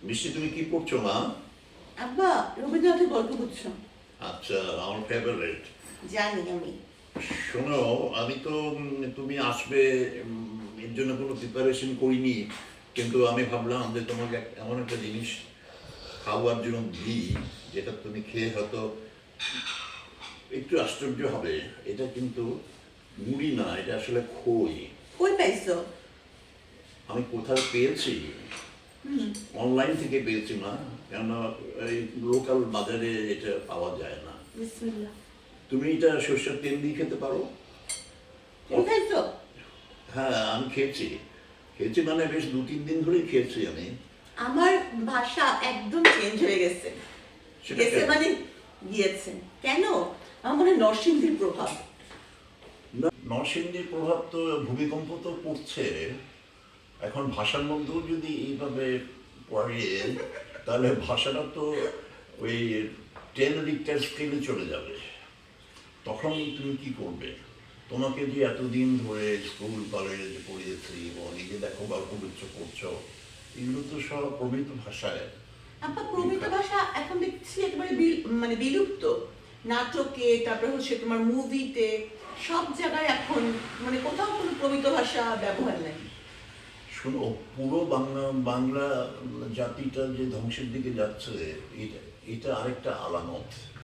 মিষ্টি, তুমি কি পড়ছো মা? আব্বা, রবীন্দ্রনাথের গল্প বুঝছো? আচ্ছা, আমার ফেভারিট। জানি আমি। শোনো, আমি তো তুমি আসবে এর জন্য কোনো প্রিপারেশন করিনি, কিন্তু আমি ভাবলাম যে তোমাকে এমন একটা জিনিস খাওয়ার জন্য দিই, যেটা তুমি খেয়ে হয়তো একটু আশ্চর্য হবে। এটা কিন্তু মুড়ি না, এটা আসলে খই। কই পাইছো? আমি কোথাও পেয়েছি, অনলাইন থেকে পেয়েছি না, কেননা এই লোকাল বাজারে এটা পাওয়া যায় না। বিসমিল্লাহ। তুমি এটা সরষের তেল দিয়ে খেতে পারো। তুমি খাইছো? হ্যাঁ, আমি খেয়েছি। খেয়েছি মানে বেশ 2-3 দিন ধরেই খেয়েছি আমি। আমার ভাষা একদম চেঞ্জ হয়ে গেছে। সেটা গেছে কেন? মানে গিয়েছে। কেন? আমার মনে হয় নরসিংদীর প্রভাব। না, নরসিংদীর প্রভাব তো, ভূমিকম্প তো পড়ছে এখন, ভাষার মধ্যেও যদি এইভাবে পড়ে, তাহলে ভাষাটা তো ওই 10 রিক্টার স্কেলে চলে যাবে। তখন তুমি কি করবে? তোমাকে যে এতদিন ধরে স্কুল কলেজে পড়িয়েছি এবং নিজে দেখো গল্পগুচ্ছ করছো, এগুলো তো সব প্রমিত ভাষায় আব্বা, প্রমিত লেখা। ভাষা এখন দেখছি একেবারে মানে বিলুপ্ত। নাটকে, তারপরে হচ্ছে তোমার মুভিতে, সব জায়গায় এখন মানে কোথাও কোনো প্রমিত ভাষা ব্যবহার নাই। শোনো, পুরো বাংলা বাংলা জাতিটা যে ধ্বংসের দিকে যাচ্ছে, এটা এটা আরেকটা আলামত।